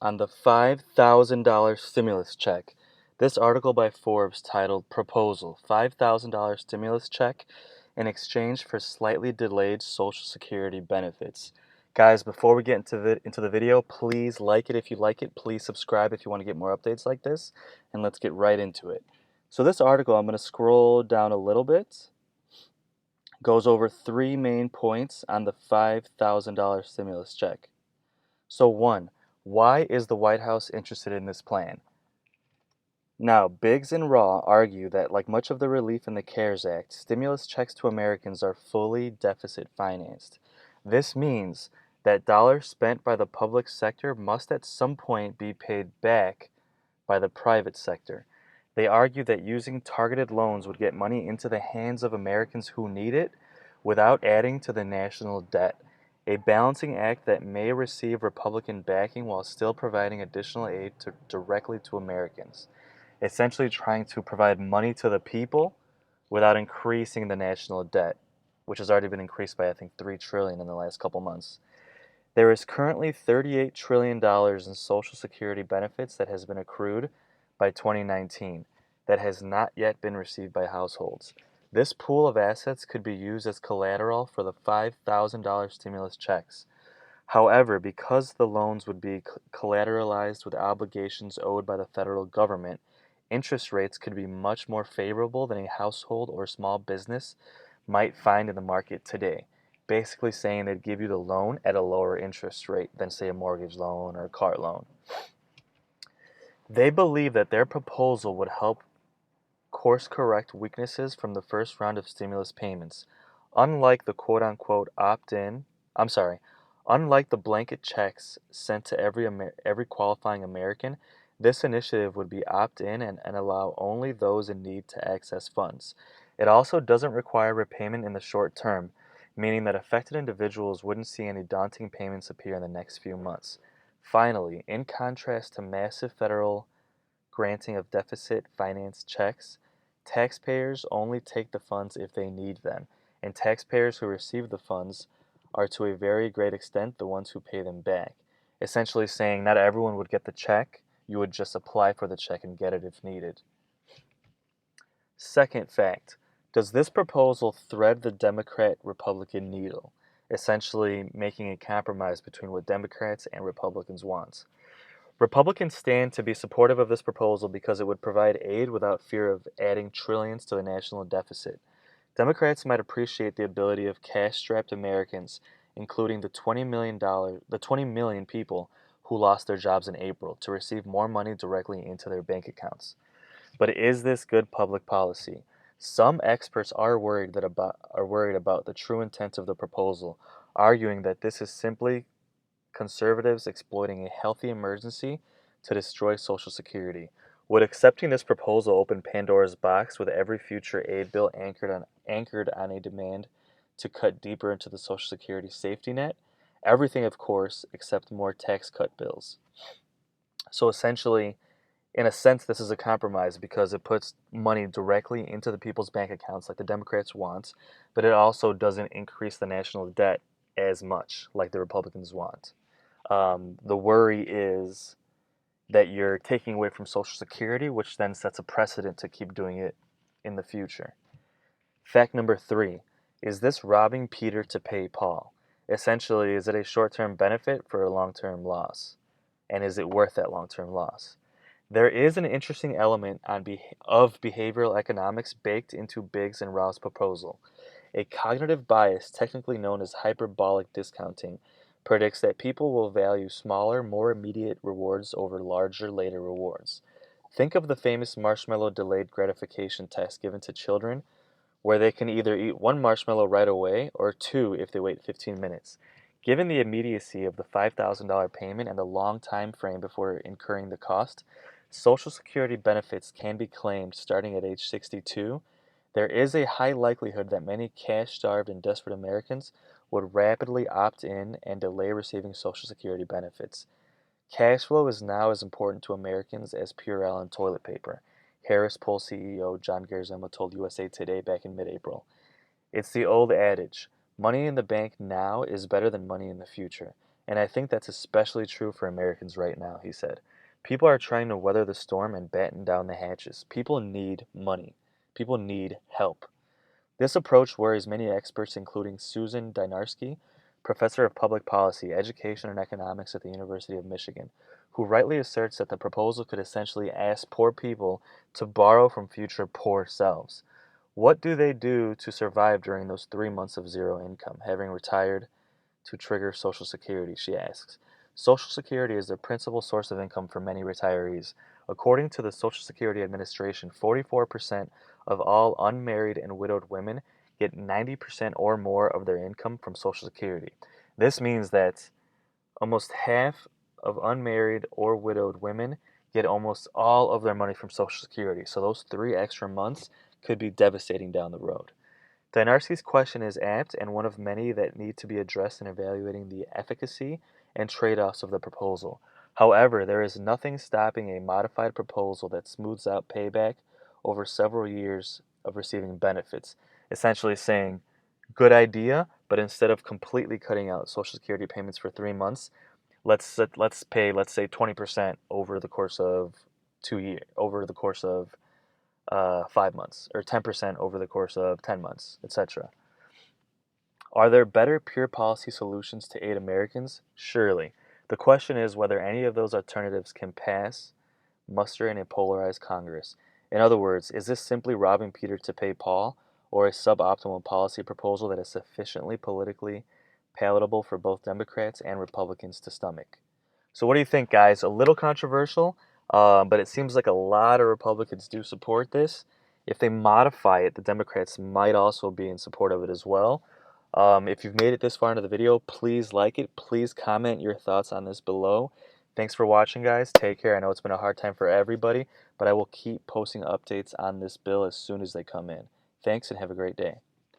On the $5,000 stimulus check. This article by Forbes titled Proposal $5,000 Stimulus Check in Exchange for Slightly Delayed Social Security Benefits. Guys, before we get into the video, please like it if you like it. Please subscribe if you want to get more updates like this. And let's get right into it. So this article, I'm going to scroll down a little bit, goes over three main points on the $5,000 stimulus check. So one, why is the White House interested in this plan? Now, Biggs and Raw argue that, like much of the relief in the CARES Act, stimulus checks to Americans are fully deficit financed. This means that dollars spent by the public sector must at some point be paid back by the private sector. They argue that using targeted loans would get money into the hands of Americans who need it without adding to the national debt, a balancing act that may receive Republican backing while still providing additional aid directly to Americans, essentially trying to provide money to the people without increasing the national debt, which has already been increased by I think $3 trillion in the last couple months. There is currently $38 trillion in Social Security benefits that has been accrued by 2019 that has not yet been received by households. This pool of assets could be used as collateral for the $5,000 stimulus checks. However, because the loans would be collateralized with obligations owed by the federal government, interest rates could be much more favorable than a household or small business might find in the market today. Basically saying they'd give you the loan at a lower interest rate than, say, a mortgage loan or a car loan. They believe that their proposal would help course correct weaknesses from the first round of stimulus payments. Unlike the quote unquote opt in, I'm sorry, unlike the blanket checks sent to every qualifying American, this initiative would be opt in and allow only those in need to access funds. It also doesn't require repayment in the short term, meaning that affected individuals wouldn't see any daunting payments appear in the next few months. Finally, in contrast to massive federal granting of deficit finance checks, taxpayers only take the funds if they need them, and taxpayers who receive the funds are to a very great extent the ones who pay them back. Essentially saying not everyone would get the check, you would just apply for the check and get it if needed. Second fact, does this proposal thread the Democrat-Republican needle, essentially making a compromise between what Democrats and Republicans want? Republicans stand to be supportive of this proposal because it would provide aid without fear of adding trillions to the national deficit. Democrats might appreciate the ability of cash-strapped Americans, including the the 20 million people who lost their jobs in April, to receive more money directly into their bank accounts. But is this good public policy? Some experts are worried about the true intent of the proposal, arguing that this is simply conservatives exploiting a healthy emergency to destroy Social Security. Would accepting this proposal open Pandora's box with every future aid bill anchored on a demand to cut deeper into the Social Security safety net? Everything, of course, except more tax cut bills. So essentially, in a sense, this is a compromise because it puts money directly into the people's bank accounts like the Democrats want, but it also doesn't increase the national debt as much like the Republicans want. The worry is that you're taking away from Social Security, which then sets a precedent to keep doing it in the future. Fact number three, is this robbing Peter to pay Paul? Essentially, is it a short-term benefit for a long-term loss? And is it worth that long-term loss? There is an interesting element of behavioral economics baked into Biggs and Rao's proposal. A cognitive bias, technically known as hyperbolic discounting, predicts that people will value smaller, more immediate rewards over larger, later rewards. Think of the famous marshmallow delayed gratification test given to children, where they can either eat one marshmallow right away or two if they wait 15 minutes. Given the immediacy of the $5,000 payment and the long time frame before incurring the cost, Social Security benefits can be claimed starting at age 62. There is a high likelihood that many cash-starved and desperate Americans would rapidly opt in and delay receiving Social Security benefits. Cash flow is now as important to Americans as Purell and toilet paper, Harris Poll CEO John Garzema told USA Today back in mid-April. It's the old adage, money in the bank now is better than money in the future, And I think that's especially true for Americans right now, he said. People are trying to weather the storm and batten down the hatches. People need money. People need help. This approach worries many experts, including Susan Dynarski, professor of public policy, education, and economics at the University of Michigan, who rightly asserts that the proposal could essentially ask poor people to borrow from future poor selves. What do they do to survive during those 3 months of zero income, having retired to trigger Social Security, she asks. Social Security is the principal source of income for many retirees. According to the Social Security Administration, 44% of all unmarried and widowed women get 90% or more of their income from Social Security. This means that almost half of unmarried or widowed women get almost all of their money from Social Security. So those 3 extra months could be devastating down the road. Dynarski's question is apt and one of many that need to be addressed in evaluating the efficacy and trade-offs of the proposal. However, there is nothing stopping a modified proposal that smooths out payback over several years of receiving benefits, essentially saying, good idea, but instead of completely cutting out Social Security payments for 3 months, let's pay, let's say, 20% over the course of 2 years, over the course of 5 months, or 10% over the course of 10 months, etc. Are there better pure policy solutions to aid Americans? Surely. The question is whether any of those alternatives can pass muster in a polarized Congress. In other words, is this simply robbing Peter to pay Paul, or a suboptimal policy proposal that is sufficiently politically palatable for both Democrats and Republicans to stomach? So, what do you think, guys? A little controversial, but it seems like a lot of Republicans do support this. If they modify it, the Democrats might also be in support of it as well. If you've made it this far into the video, please like it. Please comment your thoughts on this below. Thanks for watching, guys. Take care. I know it's been a hard time for everybody, but I will keep posting updates on this bill as soon as they come in. Thanks and have a great day.